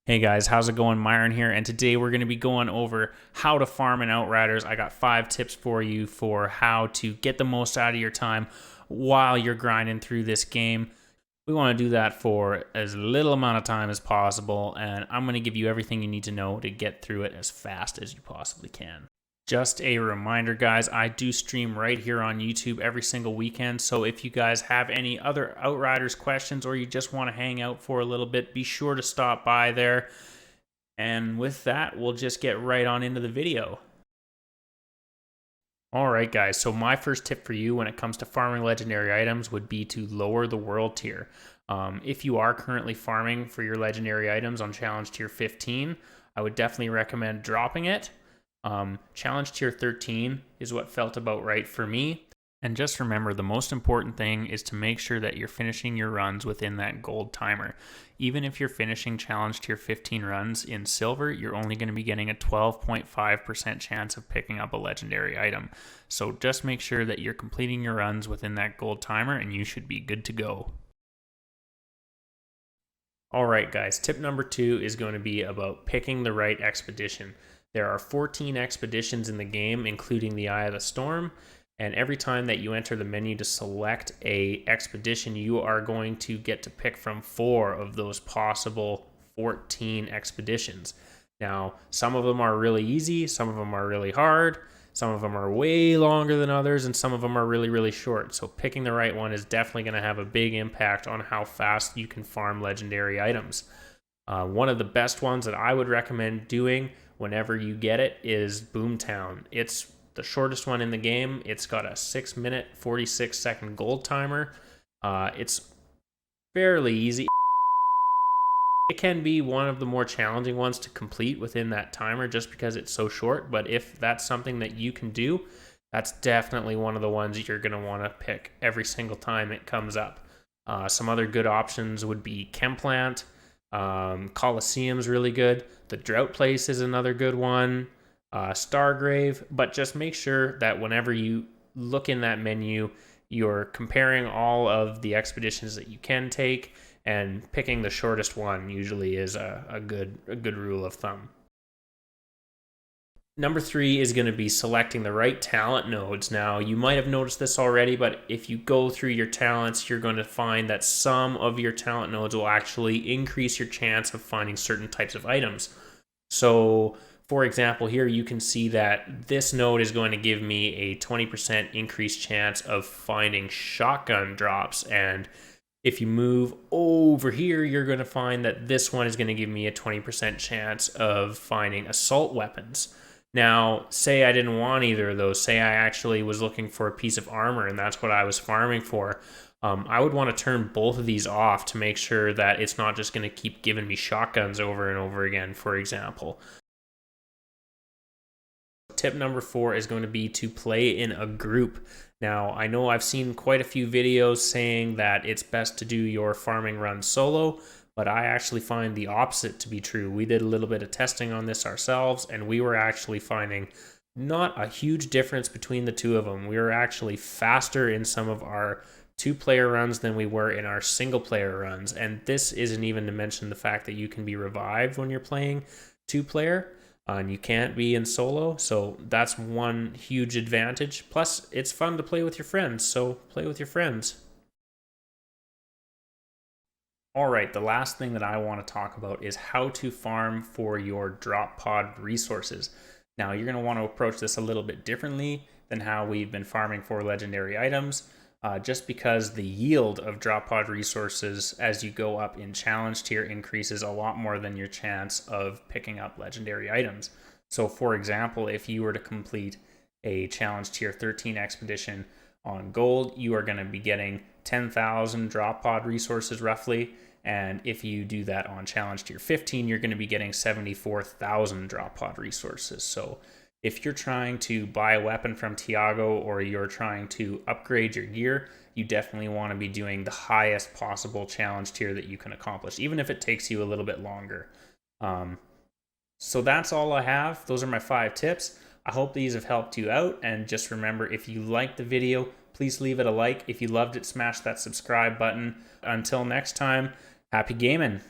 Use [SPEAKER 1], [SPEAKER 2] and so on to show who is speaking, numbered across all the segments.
[SPEAKER 1] Hey guys, how's it going? Myron here, and today we're going to be going over how to farm in Outriders. I got 5 tips for you for how to get the most out of your time while you're grinding through this game. We want to do that for as little amount of time as possible, and I'm going to give you everything you need to know to get through it as fast as you possibly can. Just a reminder, guys, I do stream right here on YouTube every single weekend, so if you guys have any other Outriders questions or you just want to hang out for a little bit, be sure to stop by there. And with that, we'll just get right on into the video. Alright guys, so my first tip for you when it comes to farming legendary items would be to lower the world tier. If you are currently farming for your legendary items on challenge tier 15, I would definitely recommend dropping it. Challenge tier 13 is what felt about right for me. And just remember, the most important thing is to make sure that you're finishing your runs within that gold timer. Even if you're finishing challenge tier 15 runs in silver, you're only going to be getting a 12.5% chance of picking up a legendary item. So just make sure that you're completing your runs within that gold timer and you should be good to go. Alright guys, tip number 2 is going to be about picking the right expedition. There are 14 expeditions in the game, including the Eye of the Storm, and every time that you enter the menu to select a expedition, you are going to get to pick from 4 of those possible 14 expeditions. Now, some of them are really easy, some of them are really hard, some of them are way longer than others, and some of them are really, really short. So picking the right one is definitely going to have a big impact on how fast you can farm legendary items. One of the best ones that I would recommend doing whenever you get it is Boomtown. It's the shortest one in the game. It's got a 6-minute, 46-second gold timer. It's fairly easy. It can be one of the more challenging ones to complete within that timer just because it's so short, but if that's something that you can do, that's definitely one of the ones you're going to want to pick every single time it comes up. Some other good options would be Chemplant. Coliseum's really good. The Drought Place is another good one. Stargrave, but just make sure that whenever you look in that menu, you're comparing all of the expeditions that you can take, and picking the shortest one usually is a good rule of thumb. Number 3 is going to be selecting the right talent nodes. Now, you might have noticed this already, but if you go through your talents, you're going to find that some of your talent nodes will actually increase your chance of finding certain types of items. So, for example, here you can see that this node is going to give me a 20% increased chance of finding shotgun drops, and if you move over here, you're going to find that this one is going to give me a 20% chance of finding assault weapons. Now, say I didn't want either of those. Say I actually was looking for a piece of armor and that's what I was farming for. I would want to turn both of these off to make sure that it's not just going to keep giving me shotguns over and over again, for example. Tip number 4 is going to be to play in a group. Now, I know I've seen quite a few videos saying that it's best to do your farming run solo, but I actually find the opposite to be true. We did a little bit of testing on this ourselves, and we were actually finding not a huge difference between the two of them. We were actually faster in some of our 2-player runs than we were in our single-player runs, and this isn't even to mention the fact that you can be revived when you're playing 2-player. And you can't be in solo, so that's one huge advantage. Plus, it's fun to play with your friends, so play with your friends. Alright, the last thing that I want to talk about is how to farm for your drop pod resources. Now, you're going to want to approach this a little bit differently than how we've been farming for legendary items. Just because the yield of drop pod resources as you go up in challenge tier increases a lot more than your chance of picking up legendary items. So for example, if you were to complete a challenge tier 13 expedition on gold, you are going to be getting 10,000 drop pod resources roughly. And if you do that on challenge tier 15, you're going to be getting 74,000 drop pod resources. So if you're trying to buy a weapon from Tiago or you're trying to upgrade your gear, you definitely want to be doing the highest possible challenge tier that you can accomplish, even if it takes you a little bit longer. So that's all I have. Those are my 5 tips. I hope these have helped you out. And just remember, if you liked the video, please leave it a like. If you loved it, smash that subscribe button. Until next time, happy gaming.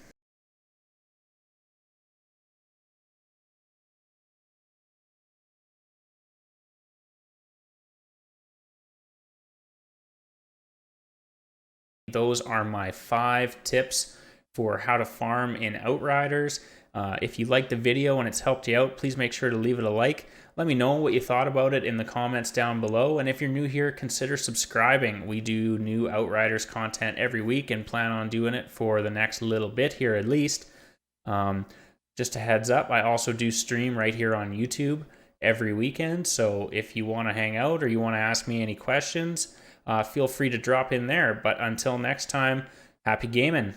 [SPEAKER 1] those are my 5 tips for how to farm in Outriders. If you liked the video and it's helped you out, please make sure to leave it a like. Let me know what you thought about it in the comments down below. And if you're new here, consider subscribing. We do new Outriders content every week and plan on doing it for the next little bit here at least. Just a heads up, I also do stream right here on YouTube every weekend. So if you want to hang out or you want to ask me any questions, feel free to drop in there. But until next time, happy gaming.